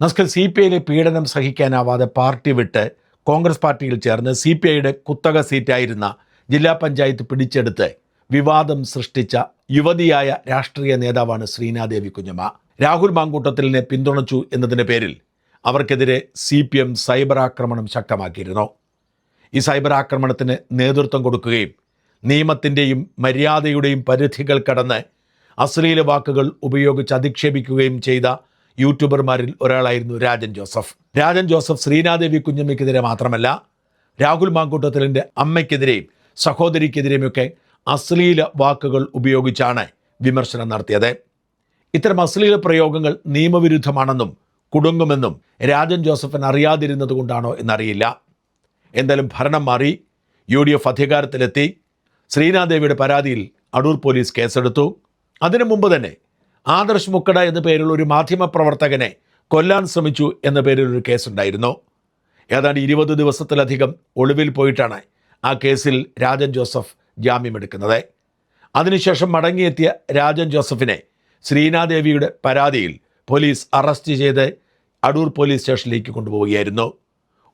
നസ്കൽ CPIയിലെ പീഡനം സഹിക്കാനാവാതെ പാർട്ടി വിട്ട് കോൺഗ്രസ് പാർട്ടിയിൽ ചേർന്ന് CPIയുടെ കുത്തക സീറ്റായിരുന്ന ജില്ലാ പഞ്ചായത്ത് പിടിച്ചെടുത്ത് വിവാദം സൃഷ്ടിച്ച യുവതിയായ രാഷ്ട്രീയ നേതാവാണ് ശ്രീനാദേവി കുഞ്ഞമ്മ. രാഹുൽ മാങ്കൂട്ടത്തിലിനെ പിന്തുണച്ചു എന്നതിൻ്റെ പേരിൽ അവർക്കെതിരെ CPM സൈബർ ആക്രമണം ശക്തമാക്കിയിരുന്നു. ഈ സൈബർ ആക്രമണത്തിന് നേതൃത്വം കൊടുക്കുകയും നിയമത്തിൻ്റെയും മര്യാദയുടെയും പരിധികൾ കടന്ന് അശ്ലീല വാക്കുകൾ ഉപയോഗിച്ച് അധിക്ഷേപിക്കുകയും ചെയ്ത യൂട്യൂബർമാരിൽ ഒരാളായിരുന്നു രാജൻ ജോസഫ്. രാജൻ ജോസഫ് ശ്രീനാദേവി കുഞ്ഞമ്മയ്ക്കെതിരെ മാത്രമല്ല, രാഹുൽ മാങ്കൂട്ടത്തിലിൻ്റെ അമ്മയ്ക്കെതിരെയും സഹോദരിക്കെതിരെയുമൊക്കെ അശ്ലീല വാക്കുകൾ ഉപയോഗിച്ചാണ് വിമർശനം നടത്തിയത്. ഇത്തരം അശ്ലീല പ്രയോഗങ്ങൾ നിയമവിരുദ്ധമാണെന്നും കുടുങ്ങുമെന്നും രാജൻ ജോസഫിന് അറിയാതിരുന്നത് കൊണ്ടാണോ എന്നറിയില്ല. എന്തായാലും ഭരണം മാറി, UDF അധികാരത്തിലെത്തി. ശ്രീനാദേവിയുടെ പരാതിയിൽ അടൂർ പോലീസ് കേസെടുത്തു. അതിനു മുമ്പ് തന്നെ ആദർശ് മുക്കട എന്ന പേരിൽ ഒരു മാധ്യമപ്രവർത്തകനെ കൊല്ലാൻ ശ്രമിച്ചു എന്ന പേരിൽ ഒരു കേസുണ്ടായിരുന്നു. ഏതാണ്ട് 20 ദിവസത്തിലധികം ഒളിവിൽ പോയിട്ടാണ് ആ കേസിൽ രാജൻ ജോസഫ് ജാമ്യമെടുക്കുന്നത്. അതിനുശേഷം മടങ്ങിയെത്തിയ രാജൻ ജോസഫിനെ ശ്രീനാദേവിയുടെ പരാതിയിൽ പോലീസ് അറസ്റ്റ് ചെയ്ത് അടൂർ പോലീസ് സ്റ്റേഷനിലേക്ക് കൊണ്ടുപോവുകയായിരുന്നു.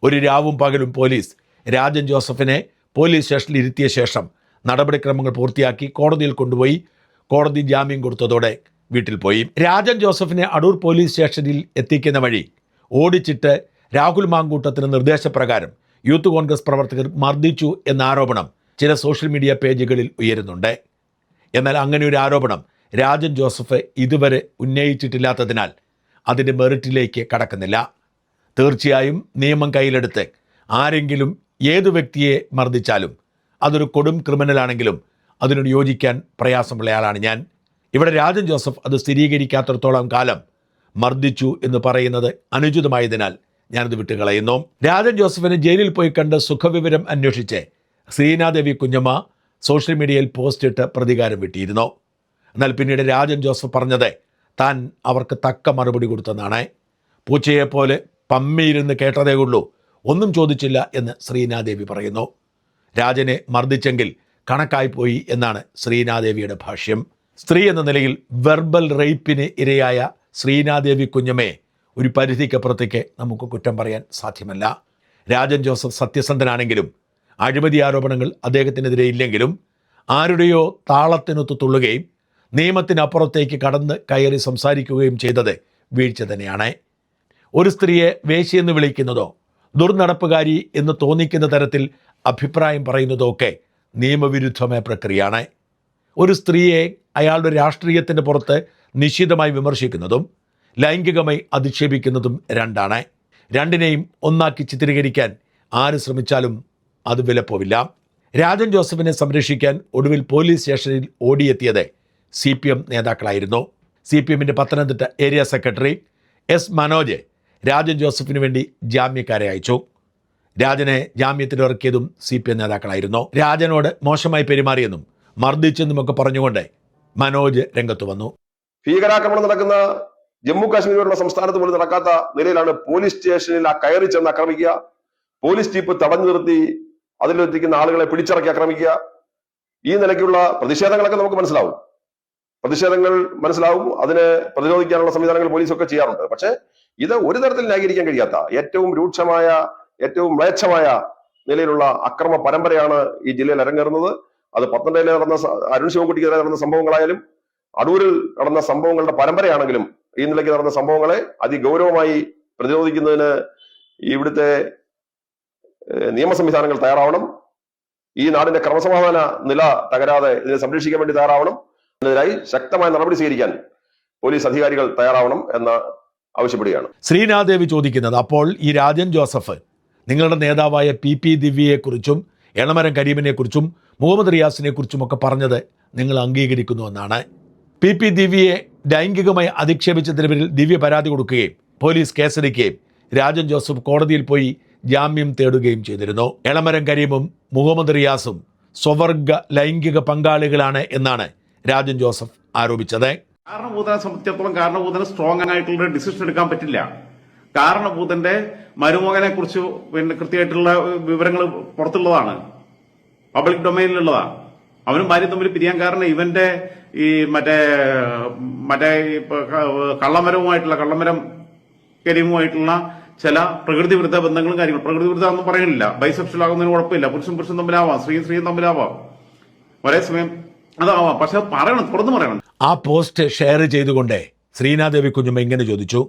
ഒരു രാവും പകലും പോലീസ് രാജൻ ജോസഫിനെ പോലീസ് സ്റ്റേഷനിൽ ഇരുത്തിയ ശേഷം നടപടിക്രമങ്ങൾ പൂർത്തിയാക്കി കോടതിയിൽ കൊണ്ടുപോയി. കോടതി ജാമ്യം കൊടുത്തതോടെ വീട്ടിൽ പോയി. രാജൻ ജോസഫിനെ അടൂർ പോലീസ് സ്റ്റേഷനിൽ എത്തിക്കുന്ന വഴി ഓടിച്ചിട്ട് രാഹുൽ മാങ്കൂട്ടത്തിന് നിർദ്ദേശപ്രകാരം യൂത്ത് കോൺഗ്രസ് പ്രവർത്തകർ മർദ്ദിച്ചു എന്ന ആരോപണം ചില സോഷ്യൽ മീഡിയ പേജുകളിൽ ഉയരുന്നുണ്ട്. എന്നാൽ അങ്ങനെ ഒരു ആരോപണം രാജൻ ജോസഫ് ഇതുവരെ ഉന്നയിച്ചിട്ടില്ലാത്തതിനാൽ അതിൻ്റെ മെറിറ്റിലേക്ക് കടക്കുന്നില്ല. തീർച്ചയായും നിയമം കയ്യിലെടുത്ത് ആരെങ്കിലും ഏതു വ്യക്തിയെ മർദ്ദിച്ചാലും അതൊരു കൊടും ക്രിമിനലാണെങ്കിലും അതിനോട് യോജിക്കാൻ പ്രയാസമുള്ളയാളാണ് ഞാൻ. ഇവിടെ രാജൻ ജോസഫ് അത് സ്ഥിരീകരിക്കാത്തിടത്തോളം കാലം മർദ്ദിച്ചു എന്ന് പറയുന്നത് അനുചിതമായതിനാൽ ഞാനത് വിട്ടുകളയുന്നു. രാജൻ ജോസഫിനെ ജയിലിൽ പോയി കണ്ട് സുഖവിവരം അന്വേഷിച്ച് ശ്രീനാദേവി കുഞ്ഞമ്മ സോഷ്യൽ മീഡിയയിൽ പോസ്റ്റിട്ട് പ്രതികാരം വിട്ടിരുന്നു. എന്നാൽ പിന്നീട് രാജൻ ജോസഫ് പറഞ്ഞത് താൻ അവർക്ക് തക്ക മറുപടി കൊടുത്തെന്നാണ്. പൂച്ചയെപ്പോലെ പമ്മിയിരുന്ന് കേട്ടതേ ഉള്ളൂ, ഒന്നും ചോദിച്ചില്ല എന്ന് ശ്രീനാദേവി പറയുന്നു. രാജനെ മർദ്ദിച്ചെങ്കിൽ കണക്കായിപ്പോയി എന്നാണ് ശ്രീനാദേവിയുടെ ഭാഷ്യം. സ്ത്രീ എന്ന നിലയിൽ വെർബൽ റേപ്പിന് ഇരയായ ശ്രീനാദേവി കുഞ്ഞമ്മയെ ഒരു പരിധിക്കപ്പുറത്തേക്ക് നമുക്ക് കുറ്റം പറയാൻ സാധ്യമല്ല. രാജൻ ജോസഫ് സത്യസന്ധനാണെങ്കിലും അഴിമതി ആരോപണങ്ങൾ അദ്ദേഹത്തിനെതിരെ ഇല്ലെങ്കിലും ആരുടെയോ താളത്തിനൊത്തു തുള്ളുകയും നിയമത്തിനപ്പുറത്തേക്ക് കടന്ന് കയറി സംസാരിക്കുകയും ചെയ്തത് വീഴ്ച തന്നെയാണ്. ഒരു സ്ത്രീയെ വേശ്യയെന്ന് വിളിക്കുന്നതോ ദുർനടപ്പുകാരി എന്ന് തോന്നിക്കുന്ന തരത്തിൽ അഭിപ്രായം പറയുന്നതോ ഒക്കെ നിയമവിരുദ്ധമായ പ്രക്രിയയാണ്. ഒരു സ്ത്രീയെ അയാളുടെ രാഷ്ട്രീയത്തിൻ്റെ പുറത്ത് നിശിതമായി വിമർശിക്കുന്നതും ലൈംഗികമായി അധിക്ഷേപിക്കുന്നതും രണ്ടാണ്. രണ്ടിനെയും ഒന്നാക്കി ചിത്രീകരിക്കാൻ ആര് ശ്രമിച്ചാലും അത് വിലപ്പോവില്ല. രാജൻ ജോസഫിനെ സംരക്ഷിക്കാൻ ഒടുവിൽ പോലീസ് സ്റ്റേഷനിൽ ഓടിയെത്തിയത് CPM നേതാക്കളായിരുന്നു. CPMൻ്റെ Pathanamthitta area secretary S. Manoj Rajan ജോസഫിന് വേണ്ടി ജാമ്യക്കാരെ അയച്ചു. രാജനെ ജാമ്യത്തിലിറക്കിയതും CPM നേതാക്കളായിരുന്നു. രാജനോട് മോശമായി പെരുമാറിയെന്നും മർദ്ദിച്ചെന്നുമൊക്കെ പറഞ്ഞുകൊണ്ട് മനോജ് രംഗത്ത് വന്നു. ഭീകരാക്രമണം നടക്കുന്ന ജമ്മു കാശ്മീർ പോലുള്ള സംസ്ഥാനത്ത് പോലും നടക്കാത്ത നിലയിലാണ് പോലീസ് സ്റ്റേഷനിൽ കയറി ചെന്ന് ആക്രമിക്കുക, പോലീസ് ജീപ്പ് തടഞ്ഞു നിർത്തി അതിലെത്തിക്കുന്ന ആളുകളെ പിടിച്ചിറക്കി ആക്രമിക്കുക. ഈ നിലയ്ക്കുള്ള പ്രതിഷേധങ്ങളൊക്കെ നമുക്ക് മനസ്സിലാവും. അതിനെ പ്രതിരോധിക്കാനുള്ള സംവിധാനങ്ങൾ പോലീസൊക്കെ ചെയ്യാറുണ്ട്. പക്ഷെ ഇത് ഒരു തരത്തിൽ ന്യായീകരിക്കാൻ കഴിയാത്ത ഏറ്റവും രൂക്ഷമായ, ഏറ്റവും മ്ലേച്ഛമായ നിലയിലുള്ള അക്രമ പരമ്പരയാണ് ഈ ജില്ലയിൽ അരങ്ങേറുന്നത്. അത് പത്തനംതിട്ടയിൽ നടന്ന അരുൺ ശിവൻകുട്ടിക്കെതിരെ നടന്ന സംഭവങ്ങളായാലും അടൂരിൽ നടന്ന സംഭവങ്ങളുടെ പരമ്പരയാണെങ്കിലും ഈ നിലയ്ക്ക് നടന്ന സംഭവങ്ങളെ അതിഗൗരവമായി പ്രതിരോധിക്കുന്നതിന് ഇവിടുത്തെ നിയമ സംവിധാനങ്ങൾ തയ്യാറാവണം. ഈ നാടിന്റെ ക്രമസമാധാന നില തകരാതെ ഇതിനെ സംരക്ഷിക്കാൻ വേണ്ടി തയ്യാറാവണം. ഇതിനെതിരായി ശക്തമായ നടപടി സ്വീകരിക്കാൻ പോലീസ് അധികാരികൾ തയ്യാറാവണം എന്ന് ആവശ്യപ്പെടുകയാണ്. ശ്രീനാദേവി ചോദിക്കുന്നത്, അപ്പോൾ ഈ രാജൻ ജോസഫ് നിങ്ങളുടെ നേതാവായ PP ദിവ്യയെക്കുറിച്ചും എളമരം കരീമിനെക്കുറിച്ചും മുഹമ്മദ് റിയാസിനെ കുറിച്ചുമൊക്കെ പറഞ്ഞത് നിങ്ങൾ അംഗീകരിക്കുന്നുവെന്നാണ്. PP ദിവ്യയെ ലൈംഗികമായി അധിക്ഷേപിച്ചതിന് പേരിൽ ദിവ്യ പരാതി കൊടുക്കുകയും പോലീസ് കേസെടുക്കുകയും രാജൻ ജോസഫ് കോടതിയിൽ പോയി ജാമ്യം തേടുകയും ചെയ്തിരുന്നു. എളമരം കരീമും മുഹമ്മദ് റിയാസും സ്വവർഗ ലൈംഗിക പങ്കാളികളാണ് എന്നാണ് രാജൻ ജോസഫ് ആരോപിച്ചത്. കാരണഭൂതനെ സംബന്ധിച്ചിടത്തോളം കാരണഭൂതന് സ്ട്രോങ് ആയിട്ടുള്ള ഡിസിഷൻ എടുക്കാൻ പറ്റില്ല. കാരണഭൂതന്റെ മരുമകനെ കുറിച്ച് കൃത്യമായിട്ടുള്ള വിവരങ്ങൾ പുറത്തുള്ളതാണ്, പബ്ലിക് ഡൊമൈനിലുള്ളതാണ്. അവനും ഭാര്യയും തമ്മിൽ പിരിയാൻ കാരണം ഇവന്റെ ഈ മറ്റേ കള്ളമരവുമായിട്ടുള്ള കള്ളമരം കരീമുമായിട്ടുള്ള ചില പ്രകൃതി വിരുദ്ധ ബന്ധങ്ങളും കാര്യങ്ങളും. പ്രകൃതി വിരുദ്ധ ഒന്നും പറയുന്നില്ല, ബൈസെക്ഷൽ ആകുന്നതിന് കുഴപ്പമില്ല, പുരുഷനും തമ്മിലാവാം, സ്ത്രീയും തമ്മിലാവാം, ഒരേ സമയം അതാവാം. പക്ഷെ പറയണം, തുറന്നു പറയണം. ആ പോസ്റ്റ് ഷെയർ ചെയ്തുകൊണ്ട് ശ്രീനാദേവി കുഞ്ഞമ്മ ഇങ്ങനെ ചോദിച്ചു: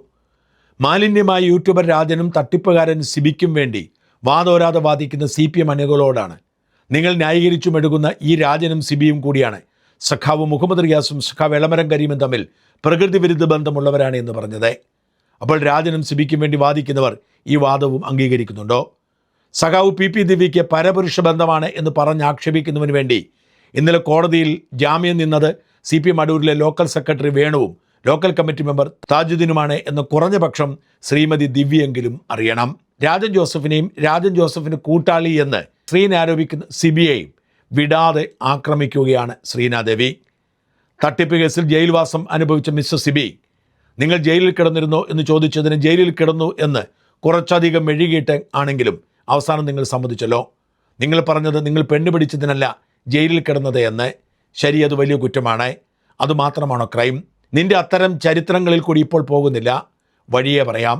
മാലിന്യമായ യൂട്യൂബർ രാജനും തട്ടിപ്പുകാരൻ സിബിക്കും വേണ്ടി വാദോരാതെ വാദിക്കുന്ന CPM അണികളോടാണ് നിങ്ങൾ ന്യായീകരിച്ചുമെടുക്കുന്ന ഈ രാജനും സിബിയും കൂടിയാണ് സഖാവ് മുഹമ്മദ് റിയാസും സഖാവ് എളമരം കരീമും തമ്മിൽ പ്രകൃതി വിരുദ്ധ ബന്ധമുള്ളവരാണ് എന്ന് പറഞ്ഞത്. അപ്പോൾ രാജനും സിബിക്കും വേണ്ടി വാദിക്കുന്നവർ ഈ വാദവും അംഗീകരിക്കുന്നുണ്ടോ? സഖാവ് PP ദിവ്യയ്ക്ക് പരപുരുഷ ബന്ധമാണ് എന്ന് പറഞ്ഞ് ആക്ഷേപിക്കുന്നതിന് വേണ്ടി ഇന്നലെ കോടതിയിൽ ജാമ്യം നിന്നത് CPM അടൂരിലെ ലോക്കൽ സെക്രട്ടറി വേണുവും ലോക്കൽ കമ്മിറ്റി മെമ്പർ താജുദ്ദീനുമാണ് എന്ന് കുറഞ്ഞ പക്ഷം ശ്രീമതി ദിവ്യയെങ്കിലും അറിയണം. രാജൻ ജോസഫിനെയും രാജൻ ജോസഫിന് കൂട്ടാളി എന്ന് ശ്രീനെ ആരോപിക്കുന്ന സിബിയെയും വിടാതെ ആക്രമിക്കുകയാണ് ശ്രീനാദേവി. തട്ടിപ്പ് കേസിൽ ജയിൽവാസം അനുഭവിച്ച മിസ്റ്റർ സിബി, നിങ്ങൾ ജയിലിൽ കിടന്നിരുന്നോ എന്ന് ചോദിച്ചതിന് ജയിലിൽ കിടന്നു എന്ന് കുറച്ചധികം മെഴുകിയിട്ട് ആണെങ്കിലും അവസാനം നിങ്ങൾ സമ്മതിച്ചല്ലോ. നിങ്ങൾ പറഞ്ഞത് നിങ്ങൾ പെണ്ണ് പിടിച്ചതിനല്ല ജയിലിൽ കിടന്നത് എന്ന്. ശരി, അത് വലിയ കുറ്റമാണ്. അതുമാത്രമാണോ ക്രൈം? നിന്റെ അത്തരം ചരിത്രങ്ങളിൽ കൂടി ഇപ്പോൾ പോകുന്നില്ല, വഴിയേ പറയാം.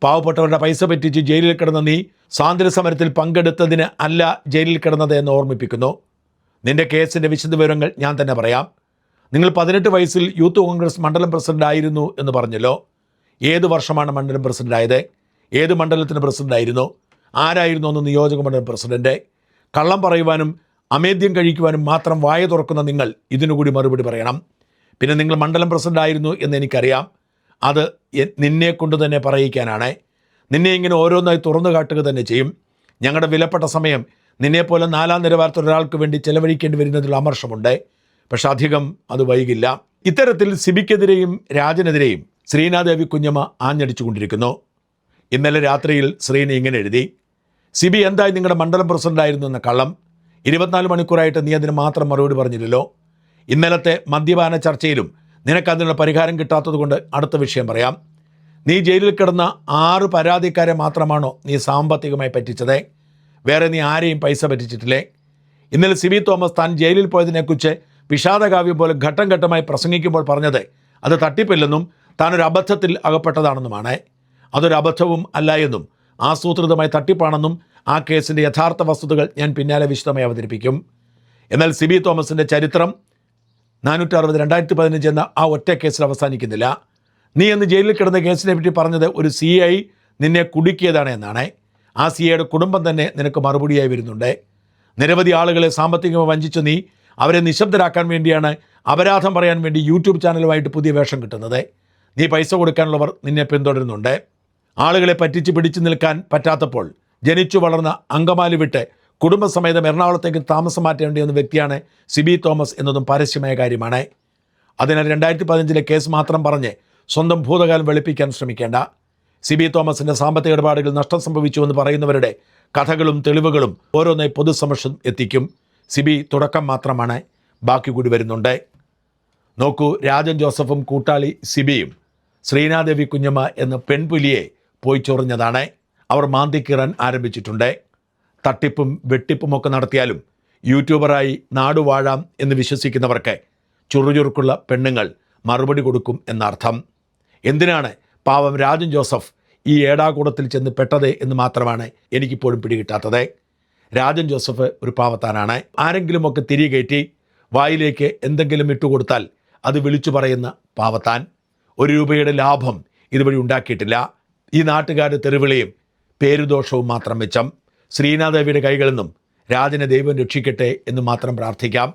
പാവപ്പെട്ടവരുടെ പൈസ പറ്റിച്ച് ജയിലിൽ കിടന്ന നീ സ്വാതന്ത്ര്യ സമരത്തിൽ പങ്കെടുത്തതിന് അല്ല ജയിലിൽ കിടന്നത് എന്ന് ഓർമ്മിപ്പിക്കുന്നു. നിന്റെ കേസിൻ്റെ വിശദവിവരങ്ങൾ ഞാൻ തന്നെ പറയാം. നിങ്ങൾ 18 വയസ്സിൽ യൂത്ത് കോൺഗ്രസ് മണ്ഡലം പ്രസിഡന്റ് ആയിരുന്നു എന്ന് പറഞ്ഞല്ലോ. ഏത് വർഷമാണ് മണ്ഡലം പ്രസിഡന്റ് ആയത്? ഏത് മണ്ഡലത്തിന് പ്രസിഡന്റായിരുന്നു? ആരായിരുന്നു അന്ന് നിയോജക മണ്ഡലം പ്രസിഡന്റ്? കള്ളം പറയുവാനും അമേദ്യം കഴിക്കുവാനും മാത്രം വായ തുറക്കുന്ന നിങ്ങൾ ഇതിനുകൂടി മറുപടി പറയണം. പിന്നെ നിങ്ങൾ മണ്ഡലം പ്രസിഡന്റ് ആയിരുന്നു എന്ന് എനിക്കറിയാം. അത് നിന്നെ കൊണ്ട് തന്നെ പറയിക്കാനാണ്. നിന്നെ ഇങ്ങനെ ഓരോന്നായി തുറന്നു കാട്ടുക തന്നെ ചെയ്യും. ഞങ്ങളുടെ വിലപ്പെട്ട സമയം നിന്നെപ്പോലെ 4ാം നിലവാരത്തിൽ ഒരാൾക്ക് വേണ്ടി ചെലവഴിക്കേണ്ടി വരുന്നതിൽ അമർഷമുണ്ട്. പക്ഷെ അധികം അത് വൈകില്ല. ഇത്തരത്തിൽ സിബിക്കെതിരെയും രാജനെതിരെയും ശ്രീനാദേവി കുഞ്ഞമ്മ ആഞ്ഞടിച്ചുകൊണ്ടിരിക്കുന്നു. ഇന്നലെ രാത്രിയിൽ ശ്രീനെ ഇങ്ങനെ എഴുതി: സിബി എന്തായി നിങ്ങളുടെ മണ്ഡലം പ്രസിഡന്റായിരുന്നു എന്ന കള്ളം. 24 മണിക്കൂറായിട്ട് നീ അതിന് മാത്രം മറുപടി പറഞ്ഞില്ലല്ലോ. ഇന്നലത്തെ മദ്യപാന ചർച്ചയിലും നിനക്കതിനുള്ള പരിഹാരം കിട്ടാത്തത് കൊണ്ട് അടുത്ത വിഷയം പറയാം. നീ ജയിലിൽ കിടന്ന 6 പരാതിക്കാരെ മാത്രമാണോ നീ സാമ്പത്തികമായി പറ്റിച്ചത്? വേറെ നീ ആരെയും പൈസ പറ്റിച്ചിട്ടില്ലേ? ഇന്നലെ സിബി തോമസ് താൻ ജയിലിൽ പോയതിനെക്കുറിച്ച് വിഷാദകാവ്യം പോലെ ഘട്ടം ഘട്ടമായി പ്രസംഗിക്കുമ്പോൾ പറഞ്ഞത് അത് തട്ടിപ്പില്ലെന്നും താനൊരു അബദ്ധത്തിൽ അകപ്പെട്ടതാണെന്നുമാണ്. അതൊരു അബദ്ധവും അല്ല എന്നും ആസൂത്രിതമായി തട്ടിപ്പാണെന്നും ആ കേസിൻ്റെ യഥാർത്ഥ വസ്തുതകൾ ഞാൻ പിന്നാലെ വിശദമായി അവതരിപ്പിക്കും. എന്നാൽ സിബി തോമസിൻ്റെ ചരിത്രം 460 2015 എന്ന ആ ഒറ്റ കേസിൽ അവസാനിക്കുന്നില്ല. നീ എന്ന് ജയിലിൽ കിടന്ന കേസിനെ പറ്റി പറഞ്ഞത് ഒരു CI നിന്നെ കുടുക്കിയതാണ് എന്നാണ്. ആ CIയുടെ കുടുംബം തന്നെ നിനക്ക് മറുപടിയായി വരുന്നുണ്ട്. നിരവധി ആളുകളെ സാമ്പത്തികമായി വഞ്ചിച്ച നീ അവരെ നിശബ്ദരാക്കാൻ വേണ്ടിയാണ് അപരാധം പറയാൻ വേണ്ടി യൂട്യൂബ് ചാനലുമായിട്ട് പുതിയ വേഷം കിട്ടുന്നത്. നീ പൈസ കൊടുക്കാനുള്ളവർ നിന്നെ പിന്തുടരുന്നുണ്ട്. ആളുകളെ പറ്റിച്ച് പിടിച്ചു നിൽക്കാൻ പറ്റാത്തപ്പോൾ ജനിച്ചു വളർന്ന അങ്കമാലി വിട്ട് കുടുംബസമേതം എറണാകുളത്തേക്ക് താമസം മാറ്റേണ്ടിയെന്ന വ്യക്തിയാണ് സിബി തോമസ് എന്നതും പരസ്യമായ കാര്യമാണ്. അതിനാൽ 2015 കേസ് മാത്രം പറഞ്ഞ് സ്വന്തം ഭൂതകാലം വെളുപ്പിക്കാൻ ശ്രമിക്കേണ്ട. സിബി തോമസിൻ്റെ സാമ്പത്തിക ഇടപാടുകൾ നഷ്ടം സംഭവിച്ചുവെന്ന് പറയുന്നവരുടെ കഥകളും തെളിവുകളും ഓരോന്നായി പൊതുസമക്ഷം എത്തിക്കും. സിബി തുടക്കം മാത്രമാണ്, ബാക്കി കൂടി വരുന്നുണ്ട്. നോക്കൂ, രാജൻ ജോസഫും കൂട്ടാളി സിബിയും ശ്രീനാദേവി കുഞ്ഞമ്മ എന്ന പെൺപുലിയെ പോയി ചൊറിഞ്ഞതാണ്. അവർ മാന്തിക്കീറാൻ ആരംഭിച്ചിട്ടുണ്ട്. തട്ടിപ്പും വെട്ടിപ്പുമൊക്കെ നടത്തിയാലും യൂട്യൂബറായി നാടുവാഴാം എന്ന് വിശ്വസിക്കുന്നവർക്ക് ചുറുചുറുക്കുള്ള പെണ്ണുങ്ങൾ മറുപടി കൊടുക്കും എന്നർത്ഥം. എന്തിനാണ് പാവം രാജൻ ജോസഫ് ഈ ഏടാകൂടത്തിൽ ചെന്ന് പെട്ടത് എന്ന് മാത്രമാണ് എനിക്കിപ്പോഴും പിടികിട്ടാത്തത്. രാജൻ ജോസഫ് ഒരു പാവത്താനാണ്. ആരെങ്കിലുമൊക്കെ തിരികേറ്റി വായിലേക്ക് എന്തെങ്കിലും ഇട്ടുകൊടുത്താൽ അത് വിളിച്ചു പറയുന്ന പാവത്താൻ. 1 രൂപയുടെ ലാഭം ഇതുവഴി ഉണ്ടാക്കിയിട്ടില്ല. ഈ നാട്ടുകാരുടെ തെരുവിളിയും പേരുദോഷവും മാത്രം വെച്ചം. ശ്രീനാദേവിയുടെ കൈകളിൽ നിന്നും രാജനെ ദൈവം രക്ഷിക്കട്ടെ എന്ന് മാത്രം പ്രാർത്ഥിക്കാം.